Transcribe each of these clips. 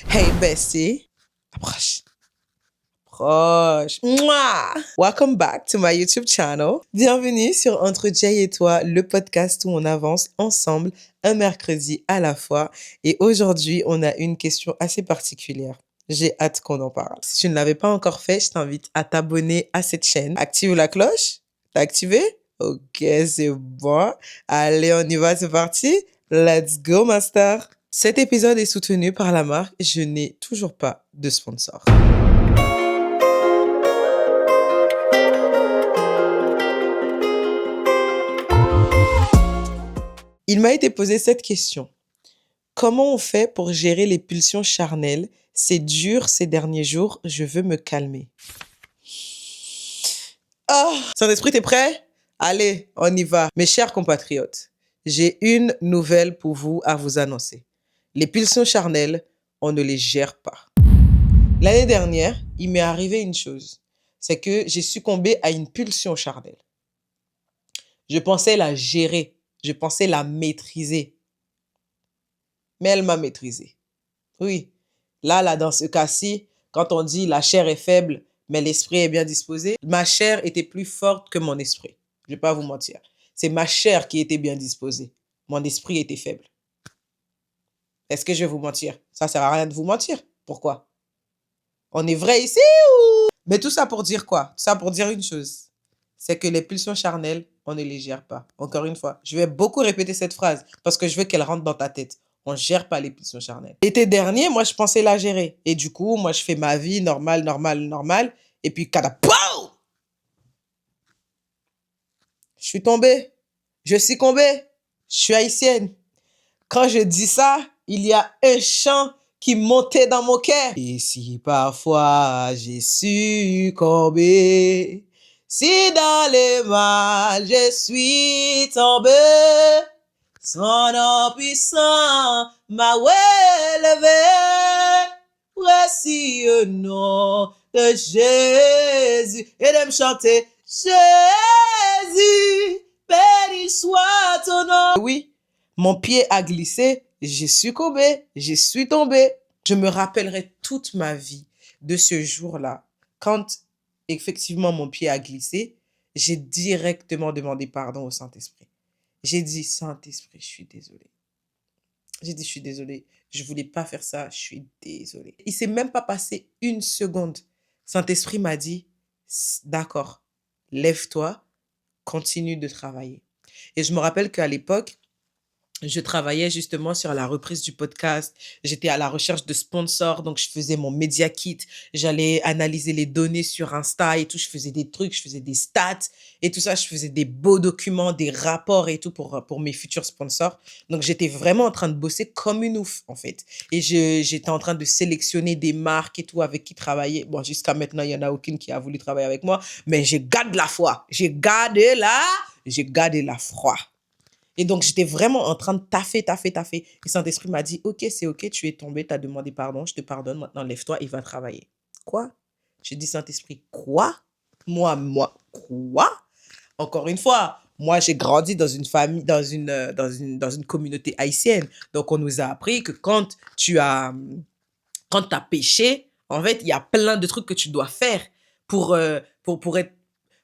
Hey bestie, approche, approche. Mouah! Welcome back to my YouTube channel. Bienvenue sur Entre Jay et toi, le podcast où on avance ensemble un mercredi à la fois. Et aujourd'hui, on a une question assez particulière. J'ai hâte qu'on en parle. Si tu ne l'avais pas encore fait, je t'invite à t'abonner à cette chaîne. Active la cloche. T'as activé? Ok, c'est bon. Allez, on y va, c'est parti. Let's go, master. Cet épisode est soutenu par la marque Je n'ai toujours pas de sponsor. Il m'a été posé cette question. Comment on fait pour gérer les pulsions charnelles? C'est dur ces derniers jours, je veux me calmer. Saint-Esprit, t'es prêt? Allez, on y va. Mes chers compatriotes, j'ai une nouvelle pour vous à vous annoncer. Les pulsions charnelles, on ne les gère pas. L'année dernière, il m'est arrivé une chose. C'est que j'ai succombé à une pulsion charnelle. Je pensais la gérer. Je pensais la maîtriser. Mais elle m'a maîtrisée. Oui. Là, dans ce cas-ci, quand on dit la chair est faible, mais l'esprit est bien disposé, ma chair était plus forte que mon esprit. Je ne vais pas vous mentir. C'est ma chair qui était bien disposée. Mon esprit était faible. Est-ce que je vais vous mentir? Ça ne sert à rien de vous mentir. Pourquoi? On est vrai ici ou... Mais tout ça pour dire quoi? Tout ça pour dire une chose. C'est que les pulsions charnelles, on ne les gère pas. Encore une fois, je vais beaucoup répéter cette phrase parce que je veux qu'elle rentre dans ta tête. On ne gère pas les pulsions charnelles. L'été dernier, moi, je pensais la gérer. Et du coup, moi, je fais ma vie normale. Et puis, catapau! Je suis tombée. Je suis succombée. Je suis haïtienne. Quand je dis ça, il y a un chant qui montait dans mon cœur. Et si parfois j'ai succombé, si dans les mains je suis tombé, son nom puissant m'a relevé. Voici le nom de Jésus. Et de me chanter, Jésus, béni soit ton nom. Oui, mon pied a glissé, j'ai succombé, je suis tombée. Je me rappellerai toute ma vie de ce jour-là. Quand effectivement mon pied a glissé, j'ai directement demandé pardon au Saint-Esprit. J'ai dit, Saint-Esprit, je suis désolée. J'ai dit, je suis désolée. Je voulais pas faire ça, je suis désolée. Il s'est même pas passé une seconde. Saint-Esprit m'a dit, d'accord, lève-toi, continue de travailler. Et je me rappelle qu'à l'époque, je travaillais justement sur la reprise du podcast. J'étais à la recherche de sponsors, donc je faisais mon media kit. J'allais analyser les données sur Insta et tout. Je faisais des trucs, je faisais des stats et tout ça. Je faisais des beaux documents, des rapports et tout pour mes futurs sponsors. Donc, j'étais vraiment en train de bosser comme une ouf, en fait. Et j'étais en train de sélectionner des marques et tout avec qui travailler. Bon, jusqu'à maintenant, il n'y en a aucune qui a voulu travailler avec moi, mais j'ai gardé la foi. J'ai gardé la foi. Et donc, j'étais vraiment en train de taffer. Et Saint-Esprit m'a dit, OK, c'est OK, tu es tombé, tu as demandé pardon, je te pardonne, maintenant lève-toi et va travailler. Quoi? J'ai dit, Saint-Esprit, quoi? Moi, quoi? Encore une fois, moi, j'ai grandi dans une famille, dans une communauté haïtienne. Donc, on nous a appris que quand tu as péché, en fait, il y a plein de trucs que tu dois faire pour être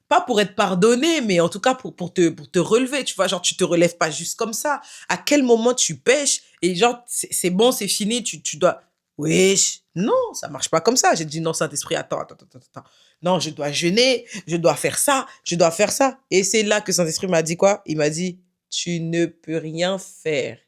pas pour être pardonné, mais en tout cas pour te relever, tu vois, genre tu te relèves pas juste comme ça. À quel moment tu pêches et genre c'est bon, c'est fini, tu dois... Wesh, non, ça marche pas comme ça. J'ai dit non, Saint-Esprit, attends. Non, je dois jeûner, je dois faire ça, je dois faire ça. Et c'est là que Saint-Esprit m'a dit quoi? Il m'a dit, tu ne peux rien faire,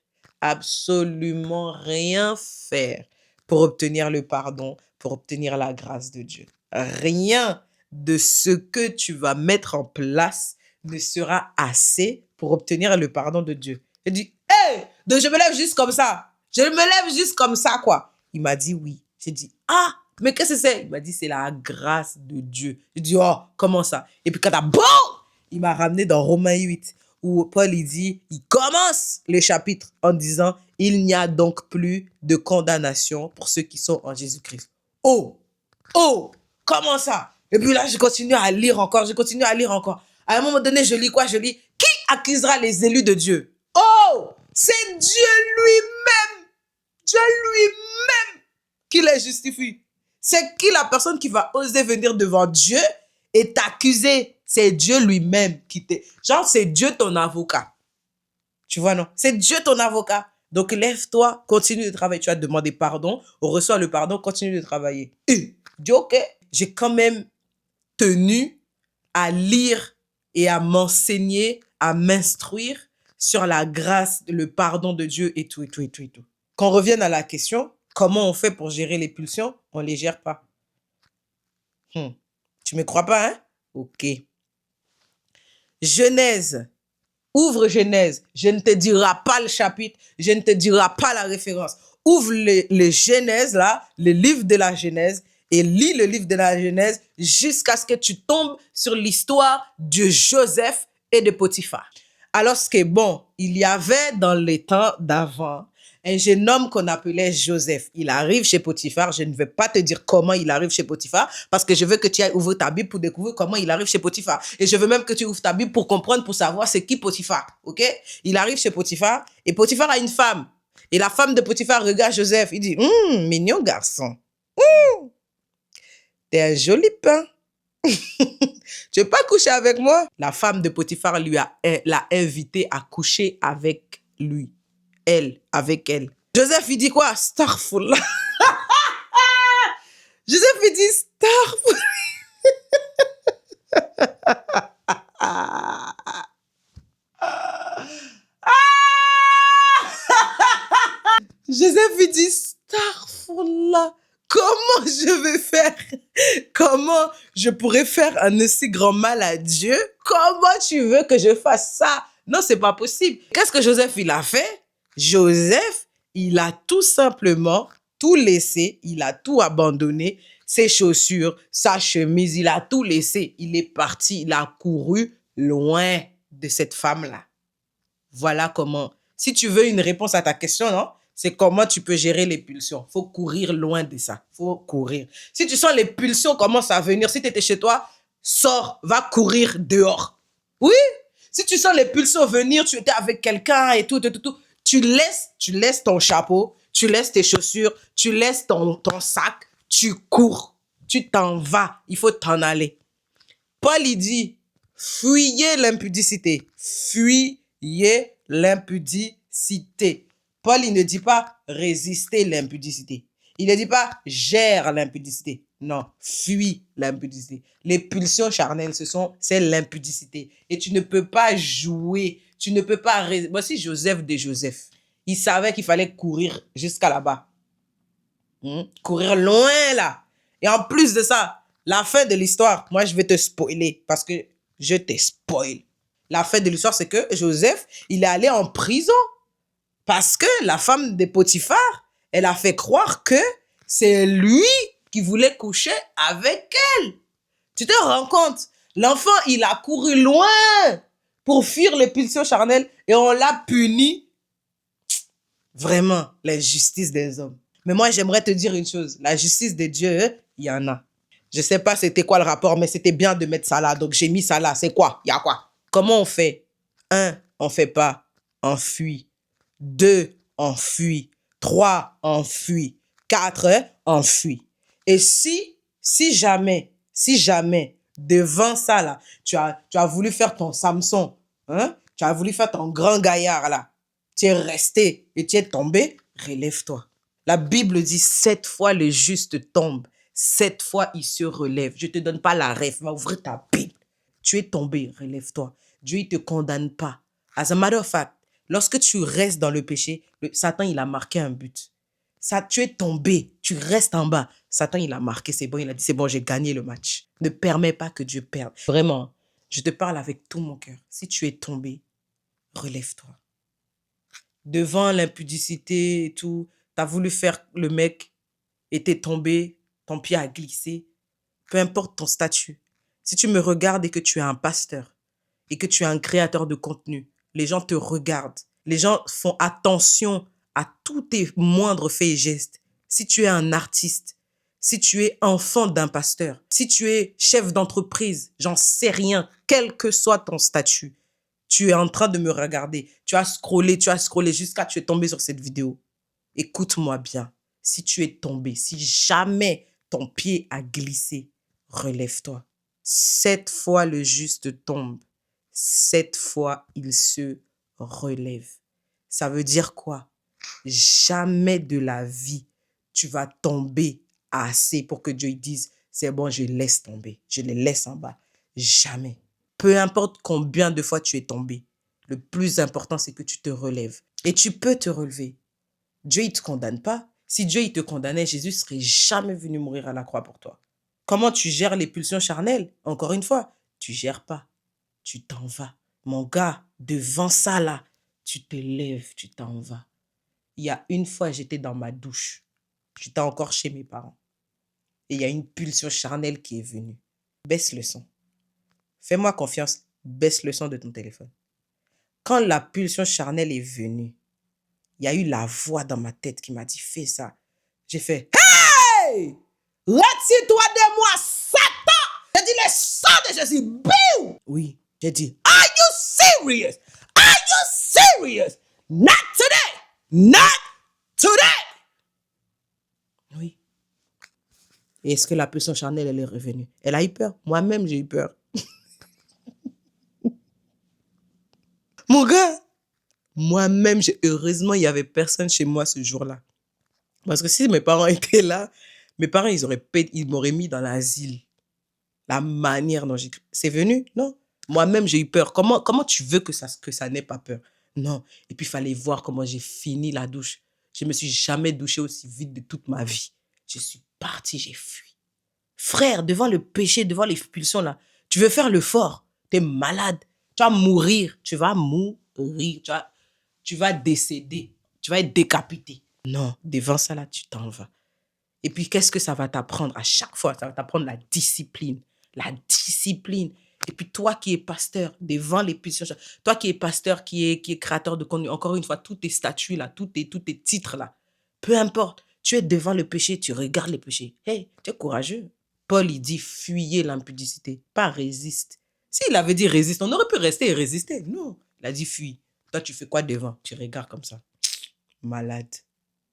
absolument rien faire pour obtenir le pardon, pour obtenir la grâce de Dieu. Rien de ce que tu vas mettre en place ne sera assez pour obtenir le pardon de Dieu. Il dit, hé, donc je me lève juste comme ça. Je me lève juste comme ça, quoi. Il m'a dit oui. J'ai dit, ah, mais qu'est-ce que c'est? Il m'a dit, c'est la grâce de Dieu. J'ai dit, oh, comment ça? Et puis quand il m'a ramené dans Romains 8, où Paul, il commence le chapitre en disant, il n'y a donc plus de condamnation pour ceux qui sont en Jésus-Christ. Oh, comment ça? Et puis là, je continue à lire encore. À un moment donné, je lis quoi? Je lis, qui accusera les élus de Dieu? Oh, c'est Dieu lui-même. Dieu lui-même. qui les justifie? C'est qui la personne qui va oser venir devant Dieu et t'accuser? C'est Dieu lui-même qui t'est... Genre, c'est Dieu ton avocat. Tu vois, non? C'est Dieu ton avocat. Donc, lève-toi, continue de travailler. Tu vas demander pardon, on reçoit le pardon, continue de travailler. Dis, OK, j'ai quand même tenu à lire et à m'enseigner, à m'instruire sur la grâce, le pardon de Dieu et tout, et tout, et tout, et tout. Qu'on revienne à la question, comment on fait pour gérer les pulsions? On ne les gère pas. Tu ne me crois pas, hein? OK. Genèse. Ouvre Genèse. Je ne te dirai pas le chapitre, je ne te dirai pas la référence. Ouvre le Genèse, là, le livre de la Genèse, et lis le livre de la Genèse jusqu'à ce que tu tombes sur l'histoire de Joseph et de Potiphar. Alors, ce qui est bon, il y avait dans les temps d'avant un jeune homme qu'on appelait Joseph. Il arrive chez Potiphar. Je ne vais pas te dire comment il arrive chez Potiphar parce que je veux que tu ailles ouvrir ta Bible pour découvrir comment il arrive chez Potiphar. Et je veux même que tu ouvres ta Bible pour comprendre, pour savoir c'est qui Potiphar. OK? Il arrive chez Potiphar et Potiphar a une femme. Et la femme de Potiphar regarde Joseph. Il dit, mignon garçon. T'es un joli pain. Tu veux pas coucher avec moi? La femme de Potiphar l'a invité à coucher avec lui. Elle, avec elle. Joseph, il dit quoi? Astaghfirullah. Joseph, il dit Joseph, il dit astaghfirullah. Comment je vais faire? Comment je pourrais faire un aussi grand mal à Dieu? Comment tu veux que je fasse ça? Non, c'est pas possible. Qu'est-ce que Joseph, il a fait? Joseph, il a tout simplement tout laissé, il a tout abandonné, ses chaussures, sa chemise, il a tout laissé. Il est parti, il a couru loin de cette femme-là. Voilà comment. Si tu veux une réponse à ta question, non? C'est comment tu peux gérer les pulsions. Il faut courir loin de ça. Il faut courir. Si tu sens les pulsions commencent à venir, si tu étais chez toi, sors, va courir dehors. Oui. Si tu sens les pulsions venir, tu étais avec quelqu'un et tout, tu laisses ton chapeau, tu laisses tes chaussures, tu laisses ton sac, tu cours, tu t'en vas. Il faut t'en aller. Paul, il dit, fuyez l'impudicité. Fuyez l'impudicité. Paul, il ne dit pas résister l'impudicité. Il ne dit pas gère l'impudicité. Non, fuis l'impudicité. Les pulsions charnelles, c'est l'impudicité. Et tu ne peux pas jouer. Tu ne peux pas... Voici Joseph de Joseph. Il savait qu'il fallait courir jusqu'à là-bas. Courir loin là. Et en plus de ça, la fin de l'histoire, moi je vais te spoiler parce que je te spoil. La fin de l'histoire, c'est que Joseph, il est allé en prison parce que la femme de Potiphar, elle a fait croire que c'est lui qui voulait coucher avec elle. Tu te rends compte? L'enfant, il a couru loin pour fuir les pulsions charnelles et on l'a puni. Vraiment, l'injustice des hommes. Mais moi, j'aimerais te dire une chose. La justice de Dieu, il y en a. Je ne sais pas c'était quoi le rapport, mais c'était bien de mettre ça là. Donc, j'ai mis ça là. C'est quoi? Il y a quoi? Comment on fait? 1, on ne fait pas. On fuit. 2, on fuit. 3, on fuit. 4, on fuit. Et si jamais, devant ça là, tu as voulu faire ton Samson, hein? Tu as voulu faire ton grand gaillard là, tu es resté et tu es tombé, relève-toi. La Bible dit 7 fois le juste tombe, 7 fois il se relève. Je ne te donne pas la rêve, va ouvrir ta Bible. Tu es tombé, relève-toi. Dieu, il ne te condamne pas. As a matter of fact, lorsque tu restes dans le péché, Satan, il a marqué un but. Ça, tu es tombé, tu restes en bas. Satan, il a marqué, c'est bon, il a dit, c'est bon, j'ai gagné le match. Ne permets pas que Dieu perde. Vraiment, je te parle avec tout mon cœur. Si tu es tombé, relève-toi. Devant l'impudicité et tout, tu as voulu faire le mec et t'es tombé, ton pied a glissé. Peu importe ton statut. Si tu me regardes et que tu es un pasteur et que tu es un créateur de contenu, les gens te regardent. Les gens font attention à tous tes moindres faits et gestes. Si tu es un artiste, si tu es enfant d'un pasteur, si tu es chef d'entreprise, j'en sais rien, quel que soit ton statut, tu es en train de me regarder. Tu as scrollé jusqu'à tu es tombé sur cette vidéo. Écoute-moi bien. si tu es tombé, si jamais ton pied a glissé, relève-toi. 7 fois le juste tombe, 7 fois il se relève. Ça veut dire quoi? Jamais de la vie, tu vas tomber assez pour que Dieu dise, c'est bon, je laisse tomber, je les laisse en bas. Jamais. Peu importe combien de fois tu es tombé, le plus important, c'est que tu te relèves. Et tu peux te relever. Dieu, il ne te condamne pas. Si Dieu, il te condamnait, Jésus ne serait jamais venu mourir à la croix pour toi. Comment tu gères les pulsions charnelles? Encore une fois, tu ne gères pas. Tu t'en vas. Mon gars, devant ça là, tu te lèves, tu t'en vas. Il y a une fois, j'étais dans ma douche. J'étais encore chez mes parents. Et il y a une pulsion charnelle qui est venue. Baisse le son. Fais-moi confiance, baisse le son de ton téléphone. Quand la pulsion charnelle est venue, il y a eu la voix dans ma tête qui m'a dit, fais ça. J'ai fait, hey! Retire-toi de moi, Satan! J'ai dit, le sang de Jésus, bouh! Oui, j'ai dit, are you serious? Are you serious? Not today! Not today! Oui. Et est-ce que la pulsion charnelle, elle est revenue? Elle a eu peur. Moi-même, j'ai eu peur. Mon gars, moi-même, heureusement, il n'y avait personne chez moi ce jour-là. Parce que si mes parents étaient là, mes parents, ils m'auraient mis dans l'asile. La manière dont c'est venu, non. Moi-même, j'ai eu peur. Comment tu veux que ça n'ait pas peur? Non. Et puis, il fallait voir comment j'ai fini la douche. Je ne me suis jamais douché aussi vite de toute ma vie. Je suis parti, j'ai fui. Frère, devant le péché, devant les pulsions, là, tu veux faire le fort. Tu es malade. Tu vas mourir. Tu vas mourir. Tu vas décéder. Tu vas être décapité. Non, devant ça, là, tu t'en vas. Et puis, qu'est-ce que ça va t'apprendre à chaque fois? Ça va t'apprendre la discipline. La discipline. Et puis, toi qui es pasteur, devant les pulsions, toi qui es pasteur, qui est créateur de contenu, encore une fois, tous tes statuts là, tous tes titres là, peu importe, tu es devant le péché, tu regardes le péché. Hey, tu es courageux. Paul, il dit, fuyez l'impudicité, pas résiste. S'il avait dit résiste, on aurait pu rester et résister. Non, il a dit fuis. Toi, tu fais quoi devant? Tu regardes comme ça. Malade.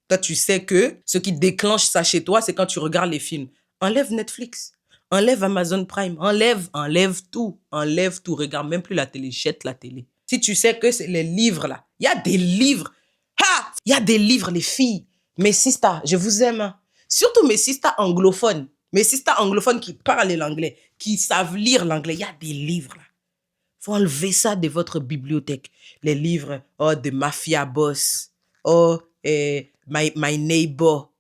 Toi, tu sais que ce qui déclenche ça chez toi, c'est quand tu regardes les films. Enlève Netflix, enlève Amazon Prime, enlève tout. Regarde même plus la télé, jette la télé. Si tu sais que c'est les livres là, il y a des livres. Il y a des livres, les filles. Mes sisters, je vous aime. Hein. Surtout mes sisters anglophones. Mes sisters anglophones qui parlent l'anglais, qui savent lire l'anglais. Il y a des livres là. Faut enlever ça de votre bibliothèque. Les livres, oh, de Mafia Boss, oh, my Neighbor.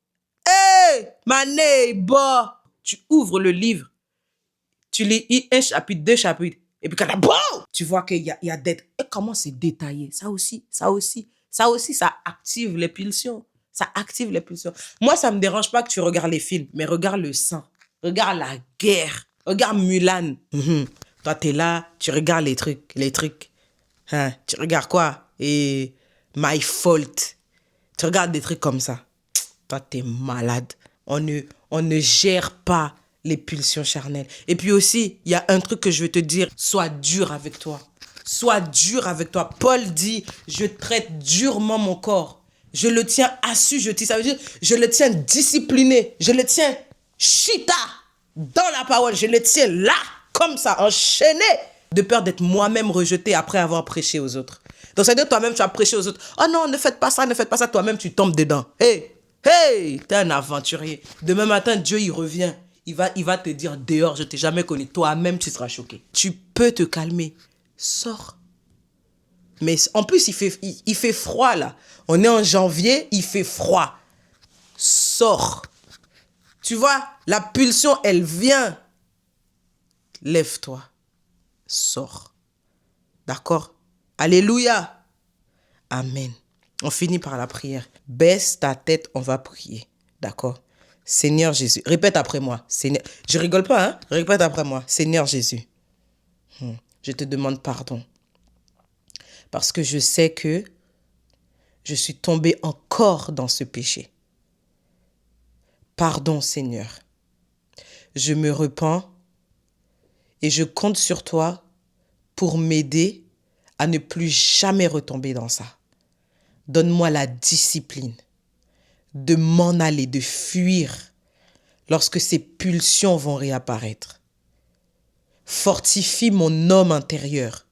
Hey, my neighbor. Tu ouvres le livre, tu lis un chapitre, 2 chapitres, et puis quand tu vois qu'il y a des... Et comment c'est détaillé? Ça aussi, ça active les pulsions. Ça active les pulsions. Moi, ça ne me dérange pas que tu regardes les films, mais regarde le sang. Regarde la guerre. Regarde Mulan. Toi, tu es là, tu regardes les trucs. Hein? Tu regardes quoi? Et My Fault. Tu regardes des trucs comme ça. Toi, tu es malade. On ne gère pas les pulsions charnelles. Et puis aussi, il y a un truc que je veux te dire. Sois dur avec toi. Sois dur avec toi. Paul dit, je traite durement mon corps. Je le tiens assujetti. Ça veut dire, je le tiens discipliné. Je le tiens chita dans la parole. Je le tiens là, comme ça, enchaîné. De peur d'être moi-même rejeté après avoir prêché aux autres. Donc, ça veut dire toi-même, tu as prêché aux autres. Oh non, ne faites pas ça, ne faites pas ça. Toi-même, tu tombes dedans. Hey, t'es un aventurier. Demain matin, Dieu, il revient. Il va te dire, dehors, je t'ai jamais connu. Toi-même, tu seras choqué. Tu peux te calmer. Sors. Mais en plus, il fait froid, là. On est en janvier, il fait froid. Sors. Tu vois, la pulsion, elle vient. Lève-toi. Sors. D'accord? Alléluia. Amen. On finit par la prière. Baisse ta tête, on va prier. D'accord? Seigneur Jésus. Répète après moi. Seigneur. Je rigole pas, hein? Répète après moi. Seigneur Jésus. Je te demande pardon. Parce que je sais que je suis tombé encore dans ce péché. Pardon, Seigneur. Je me repens et je compte sur toi pour m'aider à ne plus jamais retomber dans ça. Donne-moi la discipline. de m'en aller, de fuir lorsque ces pulsions vont réapparaître. Fortifie mon homme intérieur,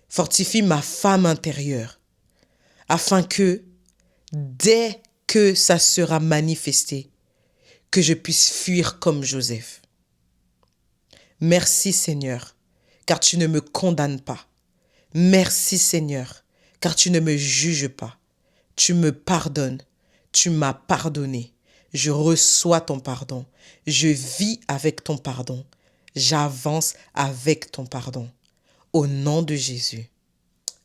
fortifie ma femme intérieure, afin que, dès que ça sera manifesté, que je puisse fuir comme Joseph. Merci Seigneur, car tu ne me condamnes pas. Merci Seigneur, car tu ne me juges pas. Tu me pardonnes, tu m'as pardonné. Je reçois ton pardon. Je vis avec ton pardon. J'avance avec ton pardon. Au nom de Jésus.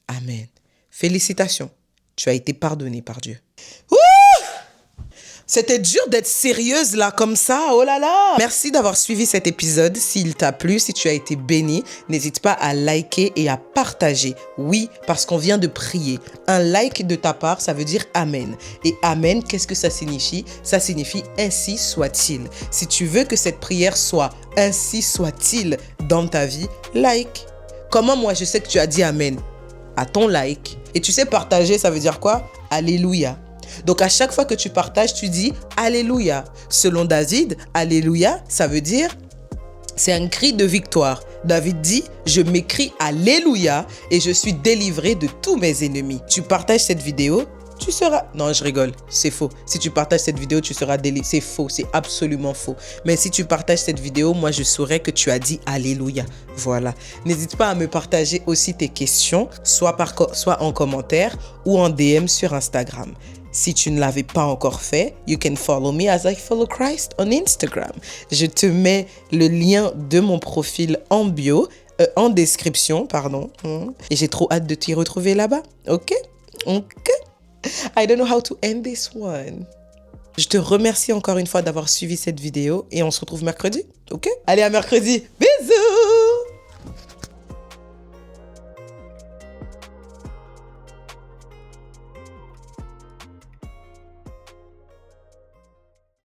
Amen. Félicitations, tu as été pardonné par Dieu. Ouh! C'était dur d'être sérieuse là comme ça, oh là là. Merci d'avoir suivi cet épisode. S'il t'a plu, si tu as été béni, n'hésite pas à liker et à partager. Oui, parce qu'on vient de prier. Un like de ta part, ça veut dire Amen. Et Amen, qu'est-ce que ça signifie? Ça signifie ainsi soit-il. Si tu veux que cette prière soit ainsi soit-il dans ta vie, like. Comment moi je sais que tu as dit Amen? À ton like. Et tu sais partager, ça veut dire quoi? Alléluia. Donc à chaque fois que tu partages, tu dis Alléluia. Selon David, Alléluia, ça veut dire, c'est un cri de victoire. David dit, je m'écris Alléluia et je suis délivré de tous mes ennemis. Tu partages cette vidéo, tu seras... Non, je rigole, c'est faux. Si tu partages cette vidéo, tu seras délivré. C'est faux, c'est absolument faux. Mais si tu partages cette vidéo, moi, je saurai que tu as dit Alléluia. Voilà. N'hésite pas à me partager aussi tes questions, soit en commentaire ou en DM sur Instagram. Si tu ne l'avais pas encore fait, you can follow me as I follow Christ on Instagram. Je te mets le lien de mon profil en bio, en description, pardon. Et j'ai trop hâte de t'y retrouver là-bas. Ok? I don't know how to end this one. Je te remercie encore une fois d'avoir suivi cette vidéo et on se retrouve mercredi. Ok? Allez, à mercredi. Bisous!